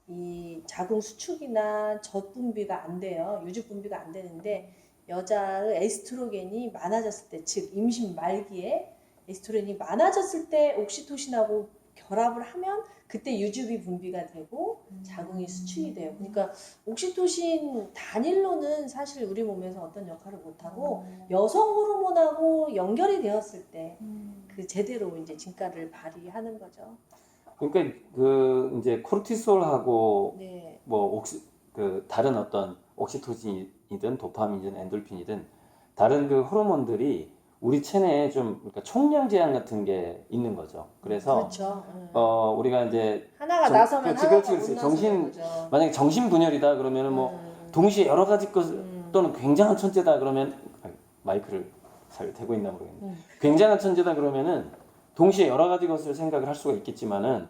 이 자궁 수축이나 젖분비가 안 돼요. 유주분비가 안 되는데 여자의 에스트로겐이 많아졌을 때, 즉 임신 말기에 에스트로겐이 많아졌을 때 옥시토신하고 결합을 하면 그때 유주비 분비가 되고 자궁이 수축이 돼요. 그러니까 옥시토신 단일로는 사실 우리 몸에서 어떤 역할을 못하고 여성 호르몬하고 연결이 되었을 때 그 제대로 이제 진가를 발휘하는 거죠. 그러니까 그 이제 코르티솔하고 네. 뭐 그 다른 어떤 옥시토신이든 도파민이든 엔돌핀이든 다른 그 호르몬들이 우리 체내에 좀 그러니까 총량 제한 같은 게 있는 거죠. 그래서 그렇죠. 우리가 이제 하나가 나서면 그렇지, 하나가 그렇지. 못 나서는 거죠. 만약에 정신 분열이다 그러면은 뭐 동시에 여러 가지 것 또는 굉장한 천재다 그러면 마이크를 잘 대고 있나 모르겠네. 굉장한 천재다 그러면은 동시에 여러 가지 것을 생각을 할 수가 있겠지만은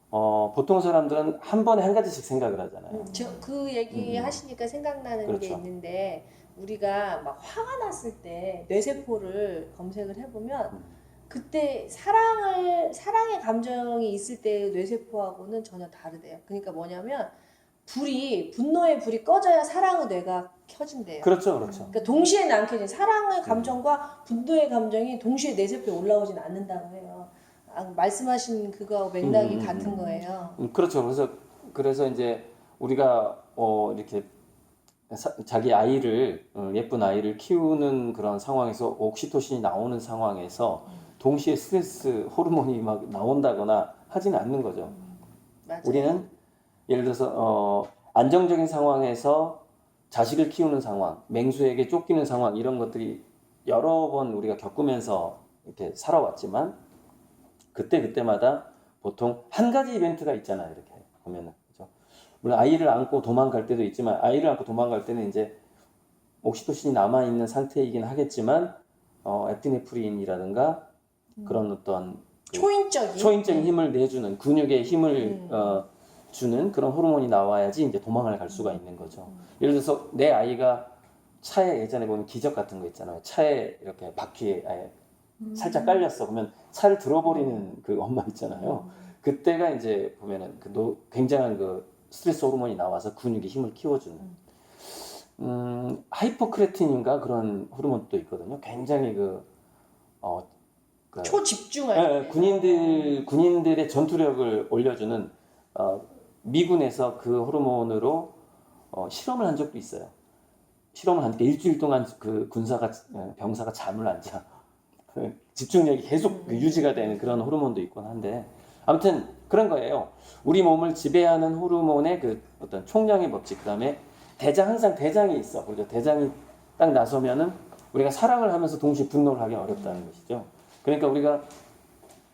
보통 사람들은 한 번에 한 가지씩 생각을 하잖아요. 그 얘기 하시니까 생각나는 게 그렇죠. 있는데 우리가 막 화가 났을 때 뇌세포를 검색을 해보면 그때 사랑의 감정이 있을 때 뇌세포하고는 전혀 다르대요. 그러니까 뭐냐면 분노의 불이 꺼져야 사랑의 뇌가 켜진대요. 그렇죠, 그렇죠. 그러니까 동시에는 안 켜진 사랑의 감정과 분노의 감정이 동시에 뇌세포에 올라오진 않는다고 해요. 말씀하신 그거하고 맥락이 같은 거예요. 그렇죠. 그래서 이제 우리가 이렇게 자기 아이를 예쁜 아이를 키우는 그런 상황에서 옥시토신이 나오는 상황에서 동시에 스트레스 호르몬이 막 나온다거나 하지는 않는 거죠. 맞아요. 우리는 예를 들어서 안정적인 상황에서 자식을 키우는 상황, 맹수에게 쫓기는 상황 이런 것들이 여러 번 우리가 겪으면서 이렇게 살아왔지만 그때마다 보통 한 가지 이벤트가 있잖아요. 이렇게 보면은 그죠? 물론 아이를 안고 도망갈 때도 있지만 아이를 안고 도망갈 때는 이제 옥시토신이 남아 있는 상태이긴 하겠지만 에피네프린이라든가 그런 어떤 초인적인 힘을 내주는 근육에 힘을 주는 그런 호르몬이 나와야지 이제 도망을 갈 수가 있는 거죠. 예를 들어서 내 아이가 차에 예전에 보면 기적 같은 거 있잖아요. 차에 이렇게 바퀴에 아예 살짝 깔렸어. 그러면 차를 들어버리는 그 엄마 있잖아요. 그때가 이제 보면은 굉장한 그 스트레스 호르몬이 나와서 근육에 힘을 키워주는 하이포크레틴인가 그런 호르몬도 있거든요. 굉장히 초집중할 때. 군인들의 전투력을 올려주는 미군에서 그 호르몬으로 실험을 한 적도 있어요. 실험을 하니까 일주일 동안 그 병사가 잠을 안 자. 집중력이 계속 유지가 되는 그런 호르몬도 있곤 한데 아무튼 그런 거예요. 우리 몸을 지배하는 호르몬의 그 어떤 총량의 법칙, 그다음에 항상 대장이 있어. 그죠? 대장이 딱 나서면은 우리가 사랑을 하면서 동시에 분노를 하기 어렵다는 것이죠. 그러니까 우리가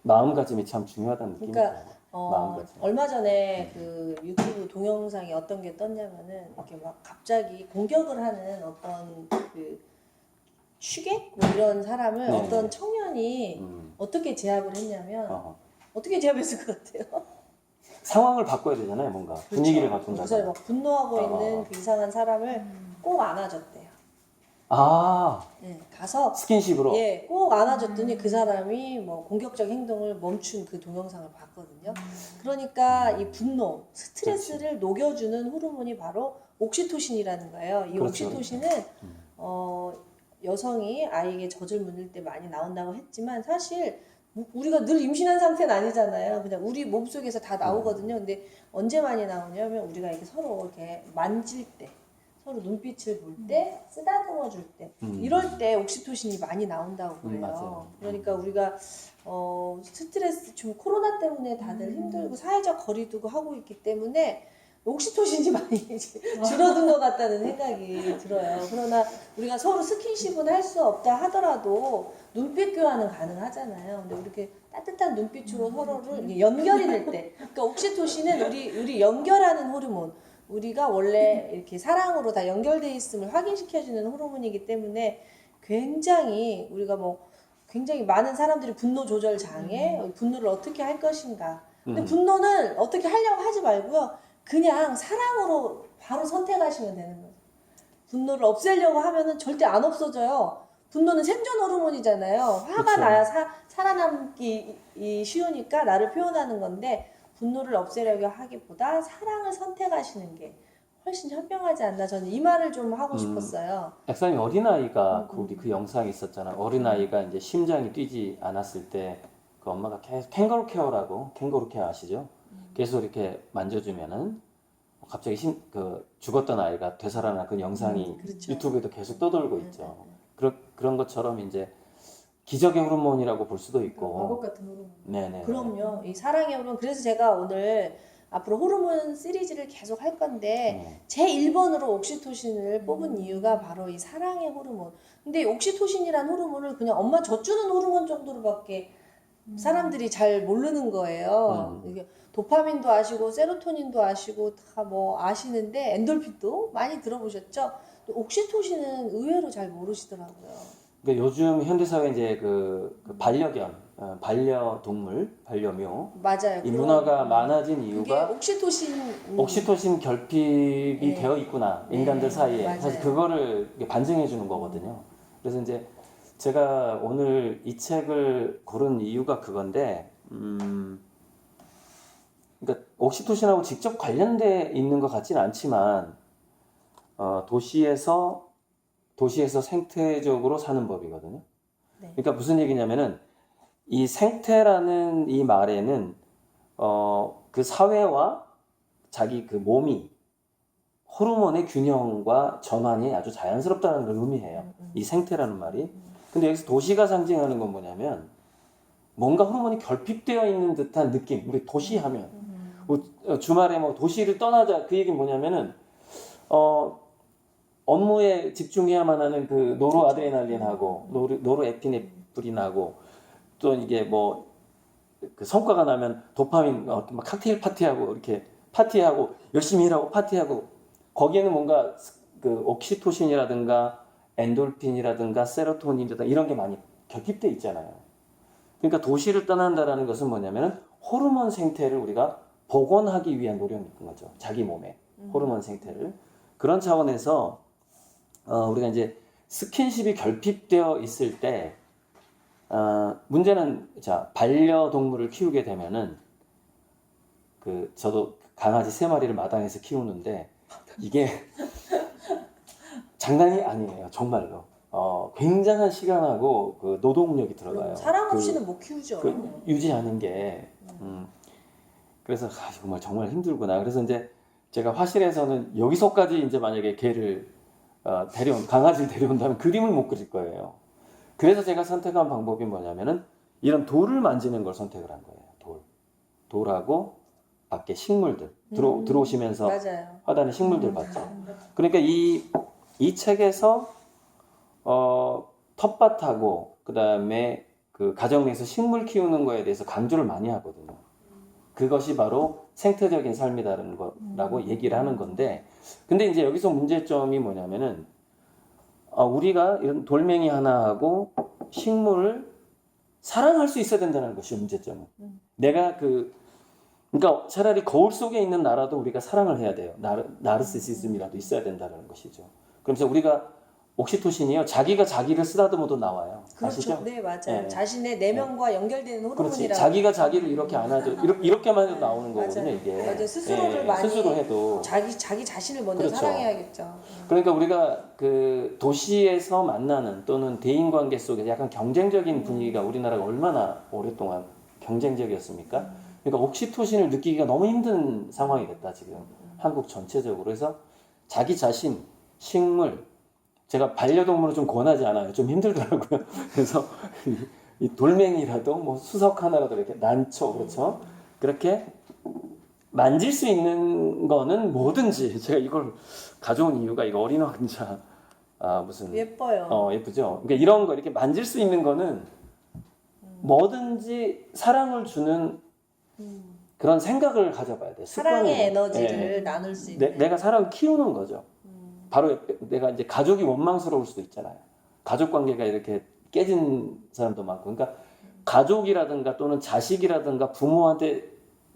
마음가짐이 참 중요하다는 느낌이 들어요. 얼마 전에 그 유튜브 동영상이 어떤 게 떴냐면은 이렇게 막 갑자기 공격을 하는 어떤 그 취객 뭐 이런 사람을 네. 어떤 청년이 어떻게 제압을 했냐면 어떻게 제압했을 것 같아요? 상황을 바꿔야 되잖아요, 뭔가 분위기를 바꾼다. 그래서 막 분노하고 있는 그 이상한 사람을 꼭 안아줬대요. 네, 가서 스킨십으로. 예, 꼭 안아줬더니 그 사람이 뭐 공격적 행동을 멈춘 그 동영상을 봤거든요. 그러니까 이 분노, 스트레스를 녹여주는 호르몬이 바로 옥시토신이라는 거예요. 이 그렇죠. 옥시토신은 여성이 아이에게 젖을 물릴 때 많이 나온다고 했지만 사실 우리가 늘 임신한 상태는 아니잖아요. 그냥 우리 몸속에서 다 나오거든요. 근데 언제 많이 나오냐면 우리가 이렇게 서로 이렇게 만질 때, 서로 눈빛을 볼 때, 쓰다듬어 줄 때, 이럴 때 옥시토신이 많이 나온다고 그래요. 맞아요. 그러니까 우리가 스트레스, 지금 코로나 때문에 다들 힘들고 사회적 거리두기 하고 있기 때문에 옥시토신이 많이 줄어든 것 같다는 생각이 들어요. 그러나 우리가 서로 스킨십은 할 수 없다 하더라도 눈빛 교환은 가능하잖아요. 근데 이렇게 따뜻한 눈빛으로 서로를 연결이 될 때, 그러니까 옥시토신은 우리 연결하는 호르몬. 우리가 원래 이렇게 사랑으로 다 연결돼 있음을 확인시켜주는 호르몬이기 때문에 굉장히 우리가 굉장히 많은 사람들이 분노 조절 장애, 분노를 어떻게 할 것인가. 근데 분노는 어떻게 하려고 하지 말고요. 그냥 사랑으로 바로 선택하시면 되는 거죠. 분노를 없애려고 하면은 절대 안 없어져요. 분노는 생존 호르몬이잖아요. 화가 그쵸. 나야 살아남기 쉬우니까 나를 표현하는 건데 분노를 없애려고 하기보다 사랑을 선택하시는 게 훨씬 현명하지 않나 저는 이 말을 좀 하고 싶었어요. 약사님 어린아이가 우리 그 영상이 있었잖아. 어린아이가 이제 심장이 뛰지 않았을 때 그 엄마가 계속 캥거루 케어라고 캥거루 케어 아시죠? 계속 이렇게 만져주면은 갑자기 죽었던 아이가 되살아난 그 영상이 그렇죠. 유튜브에도 계속 떠돌고 있죠. 그런 것처럼 이제 기적의 호르몬이라고 볼 수도 있고. 마법 같은 호르몬. 네네. 그럼요. 이 사랑의 호르몬. 그래서 제가 오늘 앞으로 호르몬 시리즈를 계속 할 건데 제 1번으로 옥시토신을 뽑은 이유가 바로 이 사랑의 호르몬. 근데 이 옥시토신이란 호르몬을 그냥 엄마 젖주는 호르몬 정도로밖에 사람들이 잘 모르는 거예요. 이게 도파민도 아시고 세로토닌도 아시고 다 뭐 아시는데 엔돌핀도 많이 들어보셨죠? 옥시토신은 의외로 잘 모르시더라고요. 그러니까 요즘 현대사회 이제 그 반려견, 반려동물, 반려묘 맞아요. 이 그런- 문화가 많아진 그게 이유가 옥시토신 결핍이 네. 되어 있구나 네, 인간들 사이에. 맞아요. 사실 그거를 이렇게 반증해 주는 거거든요. 그래서 이제 제가 오늘 이 책을 고른 이유가 그건데, 그러니까 옥시토신하고 직접 관련돼 있는 것 같지는 않지만 도시에서 생태적으로 사는 법이거든요. 네. 그러니까 무슨 얘기냐면은 이 생태라는 이 말에는 그 사회와 자기 그 몸이 호르몬의 균형과 전환이 아주 자연스럽다는 걸 의미해요. 이 생태라는 말이. 근데 여기서 도시가 상징하는 건 뭐냐면 뭔가 호르몬이 결핍되어 있는 듯한 느낌. 우리 도시하면 주말에 뭐 도시를 떠나자 그 얘기는 뭐냐면은 업무에 집중해야만 하는 그 노르아드레날린하고 노르에피네프린하고 또 이게 뭐 그 성과가 나면 도파민 막 칵테일 파티하고 이렇게 파티하고 열심히 일하고 파티하고 거기에는 뭔가 그 옥시토신이라든가 엔돌핀이라든가 세로토닌이라든가 이런 게 많이 결핍돼 있잖아요. 그러니까 도시를 떠난다라는 것은 뭐냐면은 호르몬 생태를 우리가 복원하기 위한 노력인 거죠. 자기 몸에 호르몬 생태를. 그런 차원에서 우리가 이제 스킨십이 결핍되어 있을 때 문제는 자 반려동물을 키우게 되면은 저도 강아지 3마리를 마당에서 키우는데 이게 장난이 아니에요. 정말로. 굉장한 시간하고 그 노동력이 들어가요. 사랑 없이는 못 키우죠. 유지하는 게. 그래서 정말 힘들구나. 그래서 이제 제가 화실에서는 여기서까지 이제 만약에 개를 강아지를 데려온다면 그림을 못 그릴 거예요. 그래서 제가 선택한 방법이 뭐냐면은 이런 돌을 만지는 걸 선택을 한 거예요. 돌하고 밖에 식물들 들어오시면서 맞아요. 화단에 식물들 봤죠. 그러니까 이 책에서 텃밭하고 그다음에 그 가정 내에서 식물 키우는 거에 대해서 강조를 많이 하거든요. 그것이 바로 생태적인 삶이라는 거라고 얘기를 하는 건데, 근데 이제 여기서 문제점이 뭐냐면은 우리가 이런 돌멩이 하나하고 식물을 사랑할 수 있어야 된다는 것이 문제점은. 내가 그러니까 차라리 거울 속에 있는 나라도 우리가 사랑을 해야 돼요. 나르시시즘이라도 있어야 된다는 것이죠. 그러면서 우리가 옥시토신이요, 자기가 자기를 쓰다듬어도 나와요. 그렇죠. 아시죠? 네, 맞아요. 네. 자신의 내면과 연결되는 그렇지. 호르몬이라고. 자기가 자기를 이렇게 안아줘. 이렇게만 해도 나오는 맞아요. 거거든요, 이게. 맞아요. 스스로를 많이 스스로 해도. 자기 자신을 먼저 그렇죠. 사랑해야겠죠. 그러니까 우리가 그 도시에서 만나는 또는 대인 관계 속에서 약간 경쟁적인 분위기가 우리나라가 얼마나 오랫동안 경쟁적이었습니까? 그러니까 옥시토신을 느끼기가 너무 힘든 상황이 됐다, 지금. 한국 전체적으로. 그래서 자기 자신, 식물, 제가 반려동물을 좀 권하지 않아요. 좀 힘들더라고요. 그래서 이 돌멩이라도 뭐 수석 하나라도 이렇게 난초, 그렇죠? 그렇게 만질 수 있는 거는 뭐든지 제가 이걸 가져온 이유가 이거 어린 왕자 무슨 예뻐요. 예쁘죠? 그러니까 이런 거 이렇게 만질 수 있는 거는 뭐든지 사랑을 주는 그런 생각을 가져봐야 돼. 사랑의 습관을. 에너지를 나눌 수 있는. 내가 사람을 키우는 거죠. 바로 내가 이제 가족이 원망스러울 수도 있잖아요. 가족 관계가 이렇게 깨진 사람도 많고, 그러니까 가족이라든가 또는 자식이라든가 부모한테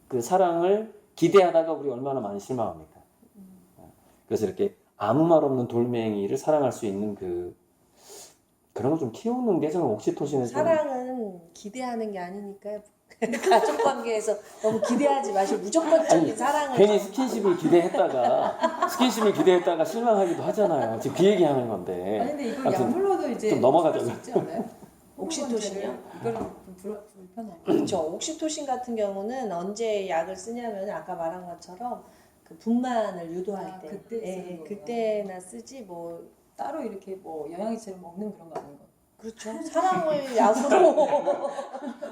그 사랑을 기대하다가 우리 얼마나 많이 실망합니까? 그래서 이렇게 아무 말 없는 돌멩이를 사랑할 수 있는 그런 거 좀 키우는 게 저는 옥시토신을 사랑은 기대하는 게 아니니까요. 가족 관계에서 너무 기대하지 마시고 무조건적인 아니, 사랑을 괜히 스킨십을 기대했다가 실망하기도 하잖아요. 지금 그 얘기하는 건데. 아니 근데 이거 아무튼 약물로도 이제 좀 넘어가자고요. 할수 있지 않아요? 옥시토신이요? 이거는 좀 불편하고. 그렇죠. 옥시토신 같은 경우는 언제 약을 쓰냐면 아까 말한 것처럼 그 분만을 유도할 때, 그때 쓰는 거구나. 그때나 쓰지 뭐 따로 이렇게 뭐 영양제를 먹는 그런 거 아닌 거. 그렇죠. 사랑을 약으로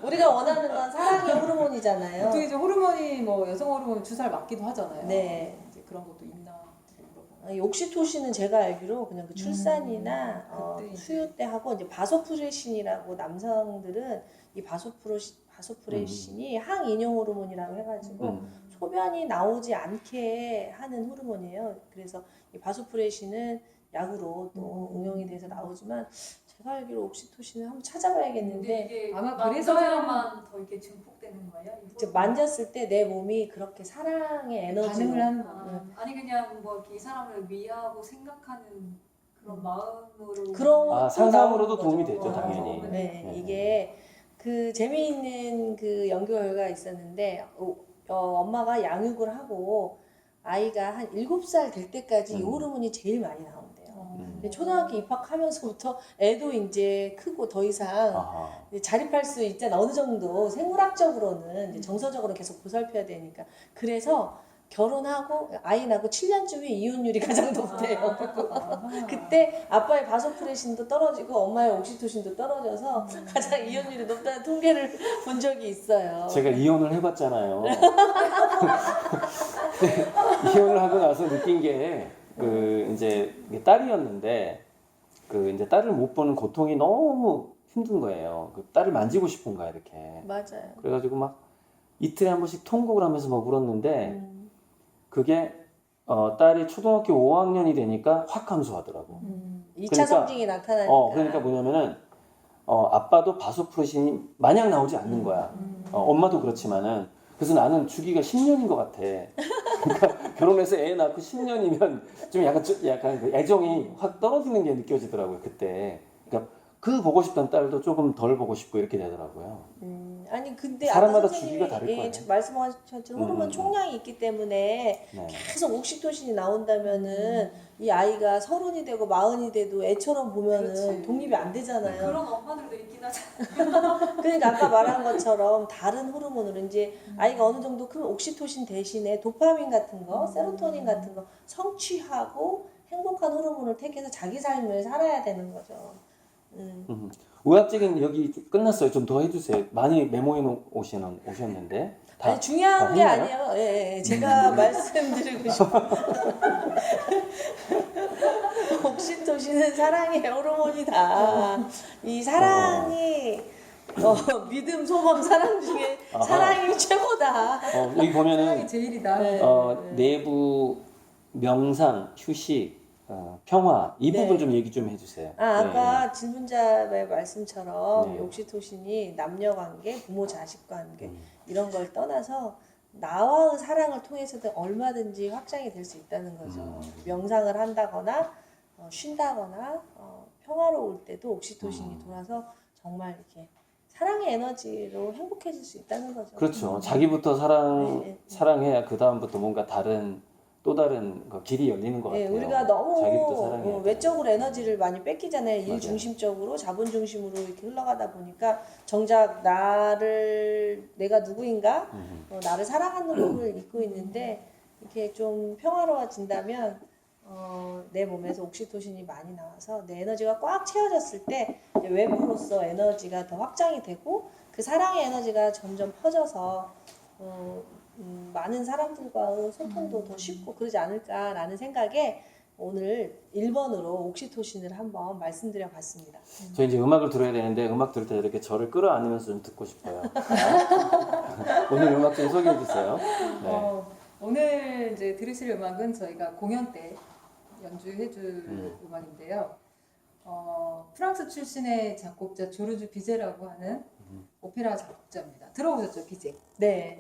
우리가 원하는 건 사랑의 호르몬이잖아요. 보통 이제 호르몬이 뭐 여성 호르몬 주사를 맞기도 하잖아요. 네. 이제 그런 것도 있나 물어보고. 이 옥시토신은 제가 알기로 그냥 그 출산이나 그때 이제. 수유 때 하고 이제 바소프레신이라고 남성들은 이 바소프레신이 항인용 호르몬이라고 해가지고 소변이 나오지 않게 하는 호르몬이에요. 그래서 이 바소프레신은 약으로 또 응용이 돼서 나오지만 제가 알기로 옥시토신을 한번 찾아봐야겠는데 이게 아마 그래서 그래서 사람만 더 이렇게 증폭되는 거예요? 이 이제 호르몬이? 만졌을 때 내 몸이 그렇게 사랑의 에너지로 반응을 하는 거구나. 아니 그냥 뭐 이렇게 이 사람을 위하고 생각하는 그런 마음으로 그런 아, 것도 상상으로도 나오는 도움이 거죠. 되죠, 당연히. 네, 네. 이게 그 재미있는 그 연구가 있었는데 엄마가 양육을 하고 아이가 한 7살 될 때까지 이 호르몬이 제일 많이 나온대요. 근데 초등학교 입학하면서부터 애도 이제 크고 더 이상 아하. 이제 자립할 수 있잖아. 어느 정도 생물학적으로는 이제 정서적으로 계속 보살펴야 되니까. 그래서 결혼하고 아이 낳고 7년쯤에 이혼율이 가장 높대요. 그때 아빠의 바소프레신도 떨어지고 엄마의 옥시토신도 떨어져서 가장 이혼율이 높다는 통계를 본 적이 있어요. 제가 이혼을 해봤잖아요. 이혼을 하고 나서 느낀 게 그 이제 이게 딸이었는데 그 이제 딸을 못 보는 고통이 너무 힘든 거예요. 그 딸을 만지고 싶은 거야 이렇게. 맞아요. 그래가지고 막 이틀에 한 번씩 통곡을 하면서 막 울었는데 그게 딸이 초등학교 5학년이 되니까 확 감소하더라고. 2차 그러니까, 성징이 나타나니까. 그러니까 뭐냐면은 아빠도 바소프레신이 마냥 나오지 않는 거야. 엄마도 그렇지만은 그래서 나는 주기가 10년인 것 같아. 그러니까 결혼해서 애 낳고 10년이면 좀 약간 그 애정이 확 떨어지는 게 느껴지더라고요 그때. 그러니까 그 보고 싶던 딸도 조금 덜 보고 싶고 이렇게 되더라고요. 아니 근데 사람마다 아까 선생님이 주기가 다를 거예요. 말씀하신 것처럼 호르몬 총량이 있기 때문에 네. 계속 옥시토신이 나온다면은 이 아이가 30이 되고 40이 돼도 애처럼 보면은 그렇지. 독립이 안 되잖아요. 그런 엄마들도 있긴 하잖아요. 그러니까 아까 말한 것처럼 다른 호르몬으로 이제 아이가 어느 정도 크면 옥시토신 대신에 도파민 같은 거, 세로토닌 같은 거 성취하고 행복한 호르몬을 택해서 자기 삶을 살아야 되는 거죠. 의학적인 여기 끝났어요. 좀 더 해주세요. 많이 메모해 오셨는데. 다, 아니 중요한 다 게 했나요? 아니에요. 예, 제가 말씀드리고 싶어요. 옥시토신은 사랑의 호르몬이다. 이 사랑이 믿음, 소망, 사랑 중에 아하. 사랑이 최고다. 여기 보면은 사랑이 제일이다. 네. 내부 명상, 휴식, 평화 이 네. 부분 좀 얘기 좀 해주세요. 아까 질문자의 말씀처럼 네. 옥시토신이 남녀 관계, 부모 자식 관계 이런 걸 떠나서 나와의 사랑을 통해서도 얼마든지 확장이 될 수 있다는 거죠. 명상을 한다거나 쉰다거나 평화로울 때도 옥시토신이 돌아서 정말 이렇게 사랑의 에너지로 행복해질 수 있다는 거죠. 그렇죠. 자기부터 사랑해야 그 다음부터 뭔가 또 다른 그 길이 열리는 것 예, 같아요. 우리가 자기부터 너무 사랑해야 외적으로 에너지를 많이 뺏기잖아요. 일 맞아요. 중심적으로 자본 중심으로 이렇게 흘러가다 보니까 정작 내가 누구인가 나를 사랑하는 법을 잊고 있는데 이렇게 좀 평화로워진다면 내 몸에서 옥시토신이 많이 나와서 내 에너지가 꽉 채워졌을 때 이제 외부로서 에너지가 더 확장이 되고 그 사랑의 에너지가 점점 퍼져서 많은 사람들과의 소통도 더 쉽고 그러지 않을까라는 생각에 오늘 1번으로 옥시토신을 한번 말씀드려 봤습니다. 저 이제 음악을 들어야 되는데 음악 들을 때 이렇게 저를 끌어안으면서 좀 듣고 싶어요. 오늘 음악 좀 소개해 주세요. 네. 오늘 이제 들으실 음악은 저희가 공연 때 연주해줄 음악인데요. 프랑스 출신의 작곡자 조르주 비제라고 하는 오페라 작곡자입니다. 들어보셨죠, 비제? 네.